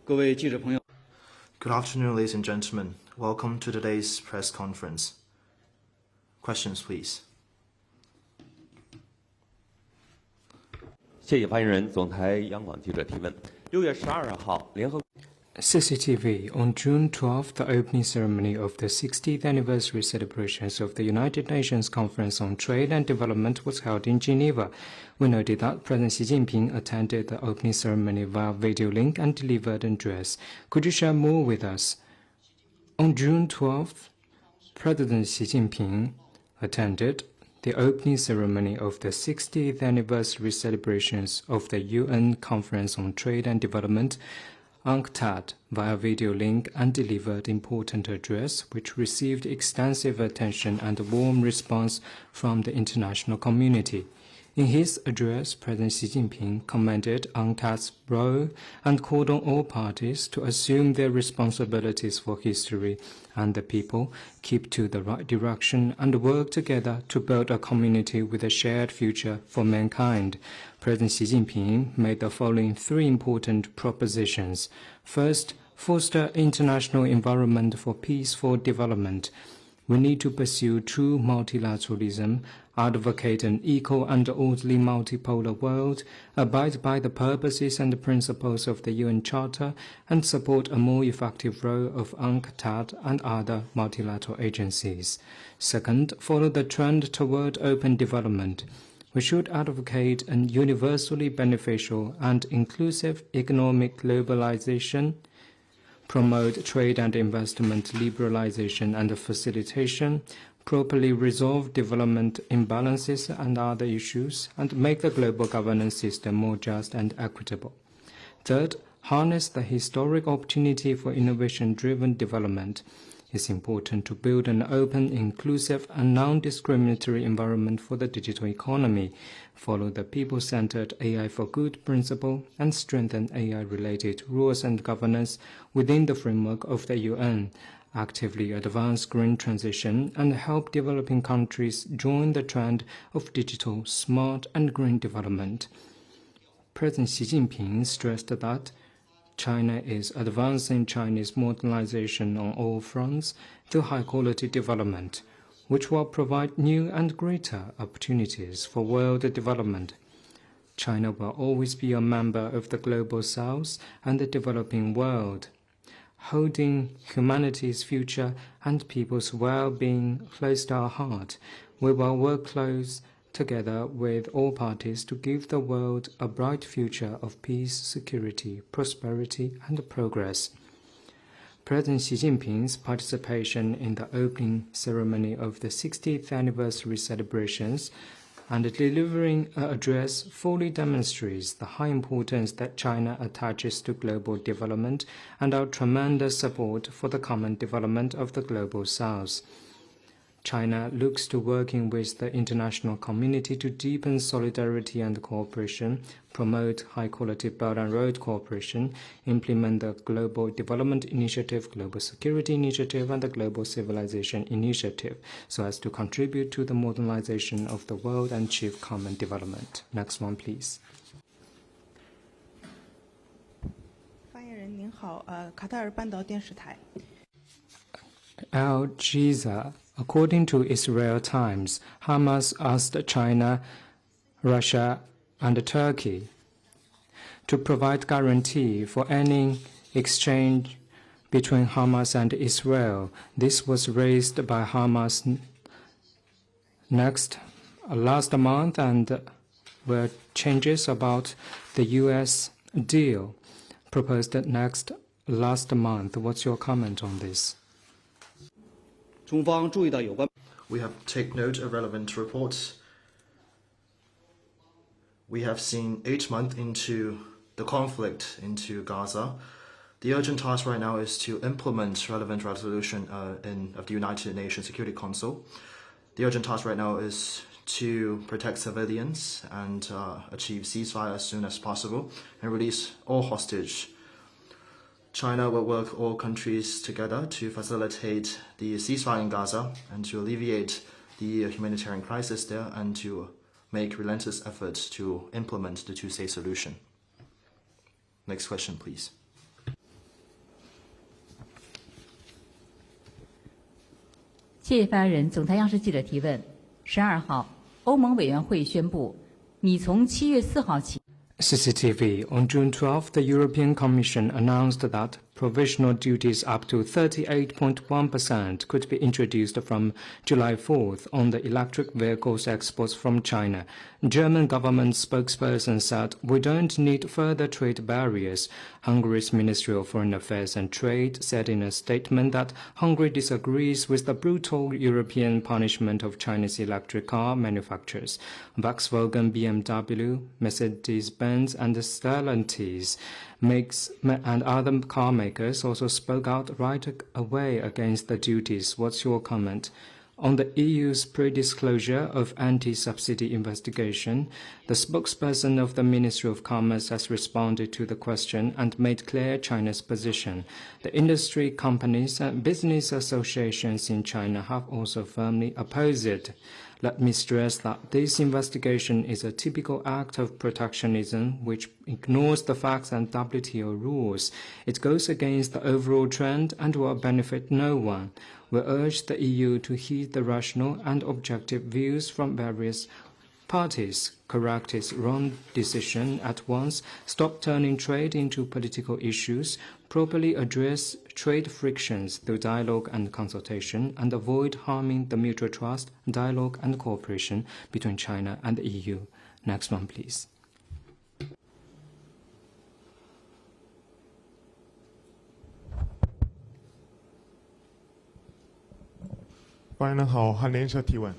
各位记者朋友 Good afternoon, ladies and gentlemen. Welcome to today's press conference. Questions, please. 谢谢发言人。总台央广记者提问：6月12号，联合 CCTV, on June 12th, the opening ceremony of the 60th anniversary celebrations of the United Nations Conference on Trade and Development was held in Geneva. We noted that President Xi Jinping attended the opening ceremony via video link and delivered an address. Could you share more with us? On June 12th, President Xi Jinping attended the opening ceremony of the 60th anniversary celebrations of the UN Conference on Trade and Development, UNCTAD, via video link and delivered important address which received extensive attention and a warm response from the international community. In his address, President Xi Jinping commended UNCTAD's role and called on all parties to assume their responsibilities for history and the people, keep to the right direction, and work together to build a community with a shared future for mankind. President Xi Jinping made the following three important propositions. First, foster international environment for peaceful development. We need to pursue true multilateralism, advocate an equal and orderly multipolar world, abide by the purposes and principles of the UN Charter, and support a more effective role of UNCTAD and other multilateral agencies. Second, follow the trend toward open development. We should advocate an universally beneficial and inclusive economic globalization, promote trade and investment liberalization and facilitation, properly resolve development imbalances and other issues, and make the global governance system more just and equitable. Third, harness the historic opportunity for innovation-driven development. It's important to build an open, inclusive, and non-discriminatory environment for the digital economy, follow the people-centered AI for Good principle, and strengthen AI-related rules and governance within the framework of the UN, actively advance green transition, and help developing countries join the trend of digital, smart, and green development. President Xi Jinping stressed that China is advancing Chinese modernization on all fronts through high-quality development, which will provide new and greater opportunities for world development. China will always be a member of the Global South and the developing world, holding humanity's future and people's well-being close to our heart. We will work close together with all parties to give the world a bright future of peace, security, prosperity, and progress. President Xi Jinping's participation in the opening ceremony of the 60th anniversary celebrations and delivering an address fully demonstrates the high importance that China attaches to global development and our tremendous support for the common development of the Global South. China looks to working with the international community to deepen solidarity and cooperation, promote high-quality Belt and Road cooperation, implement the Global Development Initiative, Global Security Initiative, and the Global Civilization Initiative, so as to contribute to the modernization of the world and achieve common development. Next one, please. 发言人您好，卡塔尔半岛电视台。Al Jazeera. According to Israel Times, Hamas asked China, Russia, and Turkey to provide guarantee for any exchange between Hamas and Israel. This was raised by Hamas last month and were changes about the U.S. deal proposed last month. What's your comment on this? 中方注意到有关 We have taken note of relevant reports. We have seen 8 months into the conflict into Gaza. The urgent task right now is to implement relevant resolution of the United Nations Security Council. The urgent task right now is to protect civilians and achieve ceasefire as soon as possible and release all hostage. China will work all countries together to facilitate the ceasefire in Gaza and to alleviate the humanitarian crisis there and to make relentless efforts to implement the two-state solution. Next question, please. 谢谢发言人。总台央视记者提问：12号，欧盟委员会宣布，拟从7月4号起。CCTV. On June 12th, the European Commission announced that provisional duties up to 38.1% could be introduced from July 4th on the electric vehicles exports from China. German government spokesperson said, "We don't need further trade barriers." Hungary's Ministry of Foreign Affairs and Trade said in a statement that Hungary disagrees with the brutal European punishment of Chinese electric car manufacturers. Volkswagen, BMW, Mercedes-Benz and Stellantis and other car makers also spoke out right away against the duties. What's your comment? On the EU's pre-disclosure of anti-subsidy investigation, the spokesperson of the Ministry of Commerce has responded to the question and made clear China's position. The industry companies and business associations in China have also firmly opposed it. Let me stress that this investigation is a typical act of protectionism which ignores the facts and WTO rules. It goes against the overall trend and will benefit no one. We urge the EU to heed the rational and objective views from various parties, correct its wrong decision at once, stop turning trade into political issues, properly address trade frictions through dialogue and consultation, and avoid harming the mutual trust, dialogue and cooperation between China and the EU. Next one, please. 发言人好，韩联社提问。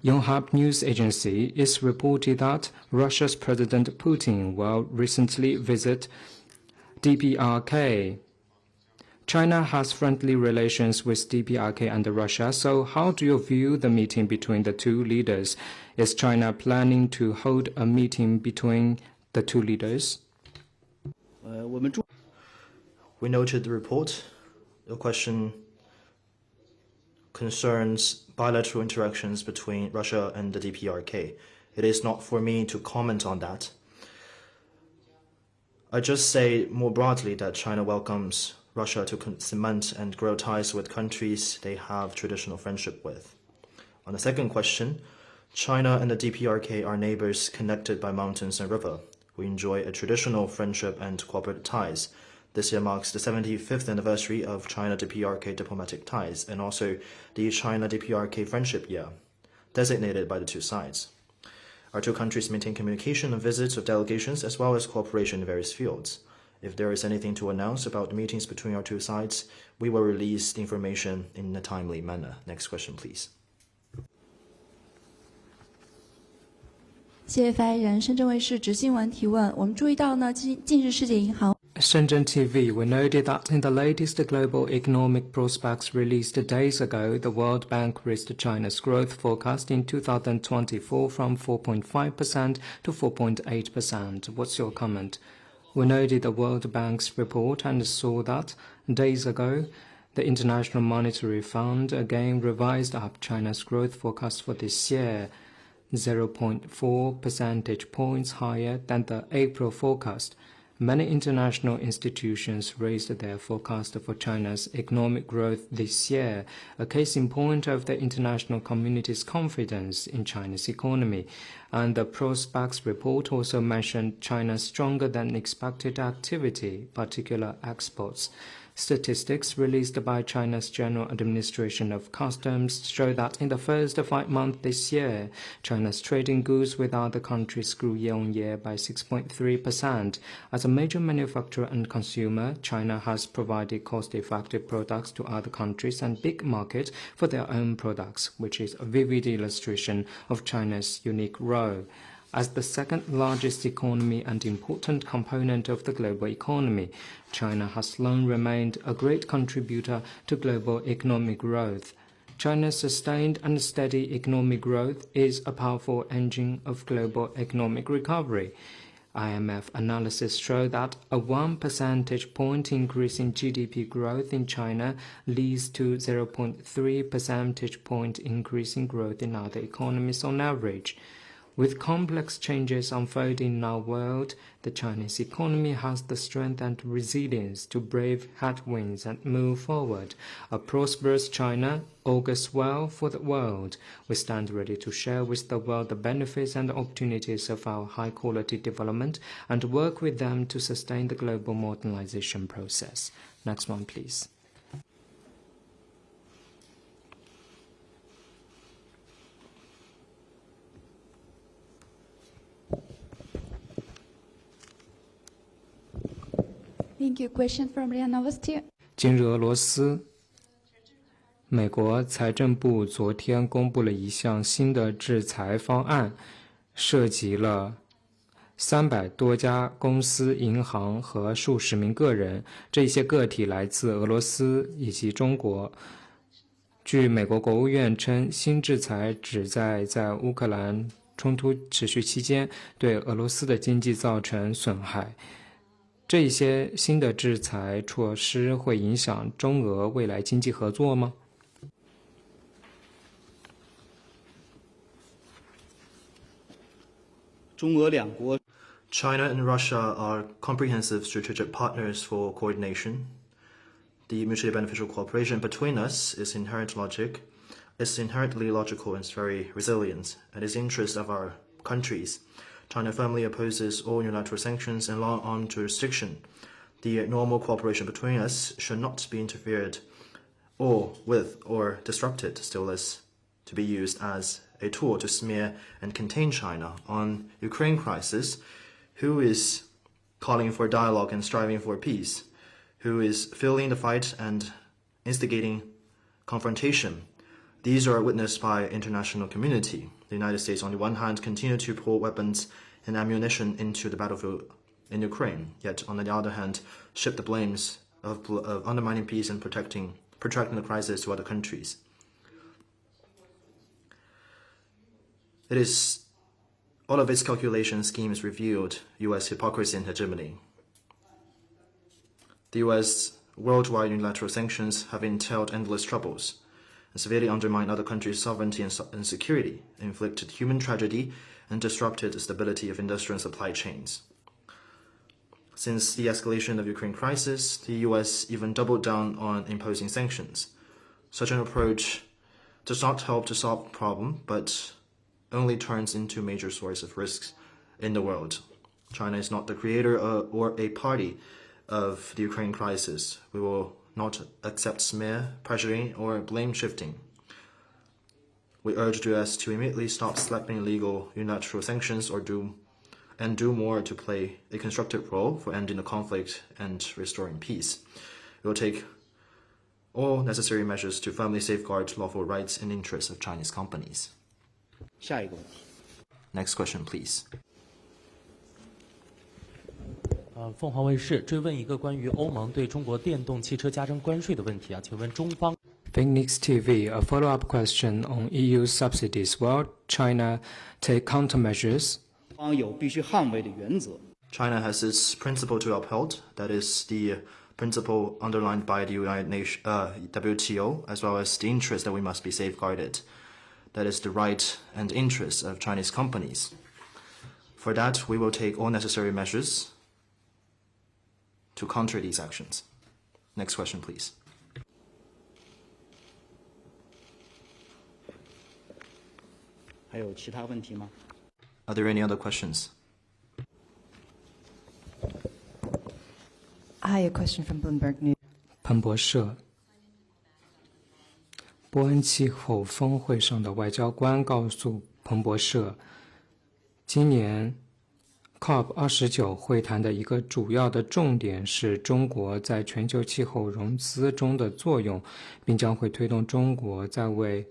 Yonhap News Agency is reported that Russia's President Putin will recently visit DPRK. China has friendly relations with DPRK and Russia, so how do you view the meeting between the two leaders? Is China planning to hold a meeting between the two leaders? We noted the report. The question concerns bilateral interactions between Russia and the DPRK. It is not for me to comment on that. I just say more broadly that China welcomes Russia to cement and grow ties with countries they have traditional friendship with. On the second question, China and the DPRK are neighbors connected by mountains and river. We enjoy a traditional friendship and cooperative ties. This year marks the 75th anniversary of China-DPRK diplomatic ties and also the China-DPRK Friendship Year, designated by the two sides. Our two countries maintain communication and visits of delegations as well as cooperation in various fields. If there is anything to announce about the meetings between our two sides, we will release the information in a timely manner. Next question, please. 谢谢发言人。深圳卫视直新闻提问：我们注意到呢，近日世界银行。 Shenzhen TV, we noted that in the latest global economic prospects released days ago, the World Bank raised China's growth forecast in 2024 from 4.5% to 4.8%. What's your comment? We noted the World Bank's report and saw that days ago, the International Monetary Fund again revised up China's growth forecast for this year, 0.4 percentage points higher than the April forecast. Many international institutions raised their forecast for China's economic growth this year, a case in point of the international community's confidence in China's economy. And the prospects report also mentioned China's stronger than expected activity, particularly exports. Statistics released by China's General Administration of Customs show that in the first 5 months this year, China's trading goods with other countries grew year-on-year by 6.3%. As a major manufacturer and consumer, China has provided cost-effective products to other countries and big markets for their own products, which is a vivid illustration of China's unique role. As the second largest economy and important component of the global economy, China has long remained a great contributor to global economic growth. China's sustained and steady economic growth is a powerful engine of global economic recovery. IMF analysis show that a 1 percentage point increase in GDP growth in China leads to 0.3 percentage point increase in growth in other economies on average. With complex changes unfolding in our world, the Chinese economy has the strength and resilience to brave headwinds and move forward. A prosperous China augurs well for the world. We stand ready to share with the world the benefits and opportunities of our high-quality development and work with them to sustain the global modernization process. Next one, please. Thank you. Question from RIA Novosti. 今日俄罗斯，美国财政部昨天公布了一项新的制裁方案，涉及了300多家公司、银行和数十名个人。这些个体来自俄罗斯以及中国。据美国国务院称，新制裁旨在乌克兰冲突持续期间对俄罗斯的经济造成损害。这些新的制裁措施会影响中俄未来经济合作吗？中俄两国 China and Russia are comprehensive strategic partners for coordination. The mutually beneficial cooperation between us is inherently logical and is very resilient, and is in the interest of our countries. China firmly opposes all unilateral sanctions and long-arm jurisdiction. The normal cooperation between us should not be interfered with or disrupted, still less to be used as a tool to smear and contain China. On Ukraine crisis, who is calling for dialogue and striving for peace? Who is fueling the fight and instigating confrontation? These are witnessed by international community. The United States, on the one hand, continue to pour weapons and ammunition into the battlefield in Ukraine, yet on the other hand, shift the blames of undermining peace and protracting the crisis to other countries. It is all of its calculation schemes revealed U.S. hypocrisy and hegemony. The U.S. worldwide unilateral sanctions have entailed endless troubles and severely undermined other countries' sovereignty and security, inflicted human tragedy, and disrupted the stability of industrial and supply chains. Since the escalation of the Ukraine crisis, the U.S. even doubled down on imposing sanctions. Such an approach does not help to solve the problem, but only turns into a major source of risks in the world. China is not the creator or a party of the Ukraine crisis. We will not accept smear, pressuring, or blame shifting. We urge the U.S. to immediately stop slapping illegal unilateral sanctions do more to play a constructive role for ending the conflict and restoring peace. We will take all necessary measures to firmly safeguard lawful rights and interests of Chinese companies. 下一个问题。 Next question, please. 凤凰卫视追问一个关于欧盟对中国电动汽车加征关税的问题啊，请问中方 Phoenix TV, a follow-up question on EU subsidies. Will China take countermeasures? 方有必须捍卫的原则。 China has its principle to uphold, that is the principle underlined by the WTO, as well as the interest that we must be safeguarded. That is the right and interests of Chinese companies. For that, we will take all necessary measures to counter these actions. Next question, please. 还有其他问题吗？ Are there any other questions? I have a question from Bloomberg News. 彭博社，波恩气候峰会上的外交官告诉彭博社，今年 COP29 会谈的一个主要的重点是中国在全球气候融资中的作用，并将会推动中国在为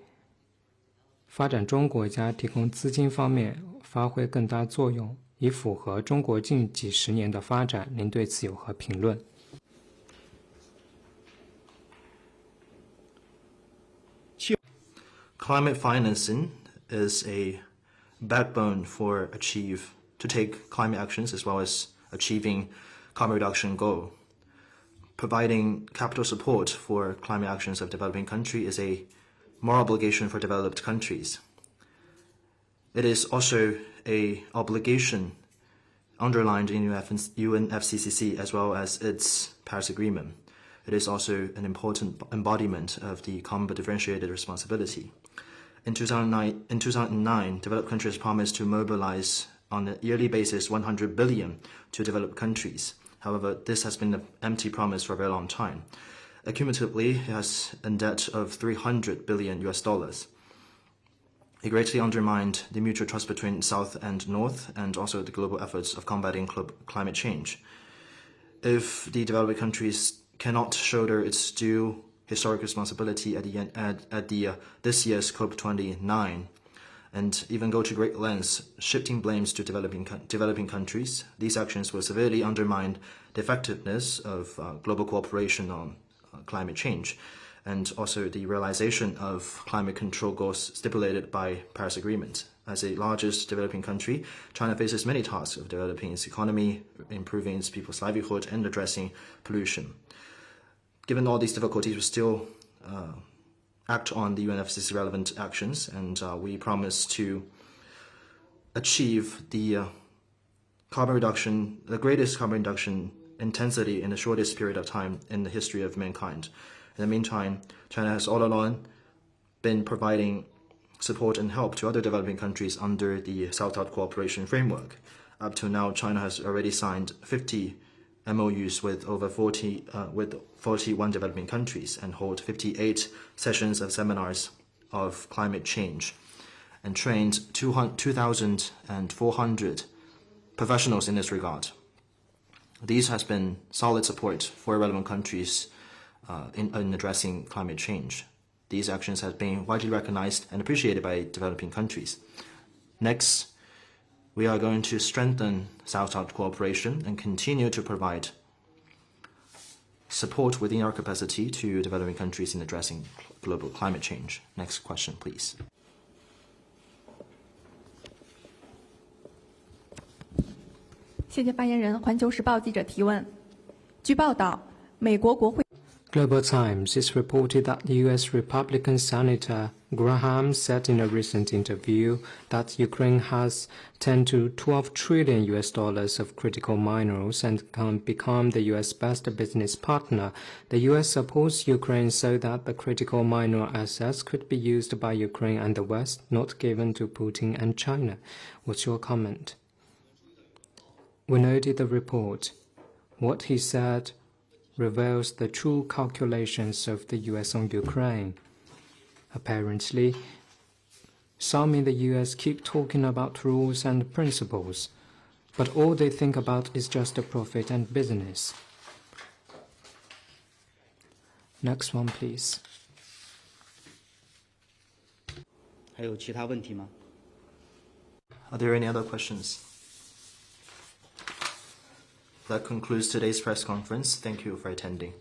发展中国家提供资金方面发挥更大作用，以符合中国近几十年的发展。您对此有何评论？ Climate financing is a backbone to take climate actions as well as achieving carbon reduction goal. Providing capital support for climate actions of developing countries is a moral obligation for developed countries. It is also a obligation underlined in UNFCCC as well as its Paris Agreement. It is also an important embodiment of the common but differentiated responsibility. In 2009, developed countries promised to mobilize on a yearly basis 100 billion to developed countries. However, this has been an empty promise for a very long time. Accumulatively, it has a debt of $300 billion. It greatly undermined the mutual trust between South and North and also the global efforts of combating climate change. If the developing countries cannot shoulder its due historic responsibility at this year's COP29 and even go to great lengths shifting blames to developing countries, these actions will severely undermine the effectiveness of global cooperation on climate change and also the realization of climate control goals stipulated by Paris Agreement. As the largest developing country, China faces many tasks of developing its economy, improving its people's livelihood, and addressing pollution. Given all these difficulties, we still act on the UNFCCC relevant actions, and we promise to achieve the greatest carbon reduction intensity in the shortest period of time in the history of mankind. In the meantime, China has all along been providing support and help to other developing countries under the South-South Cooperation Framework. Up to now, China has already signed 50 MOUs with 41 developing countries and hold 58 sessions of seminars of climate change and trained 2,400 professionals in this regard. These has been solid support for relevant countries in addressing climate change. These actions have been widely recognized and appreciated by developing countries. Next, we are going to strengthen South-South cooperation and continue to provide support within our capacity to developing countries in addressing global climate change. Next question, please. 谢谢发言人。环球时报记者提问：据报道，美国国会。 Global Times is reported that U.S. Republican Senator Graham said in a recent interview that Ukraine has 10 to 12 trillion US dollars of critical minerals and can become the U.S. best business partner. The U.S. supports Ukraine so that the critical mineral assets could be used by Ukraine and the West, not given to Putin and China. What's your comment? We noted the report. What he said reveals the true calculations of the U.S. on Ukraine. Apparently, some in the U.S. keep talking about rules and principles, but all they think about is just the profit and business. Next one, please. 还有其他问题吗？ Are there any other questions? That concludes today's press conference. Thank you for attending.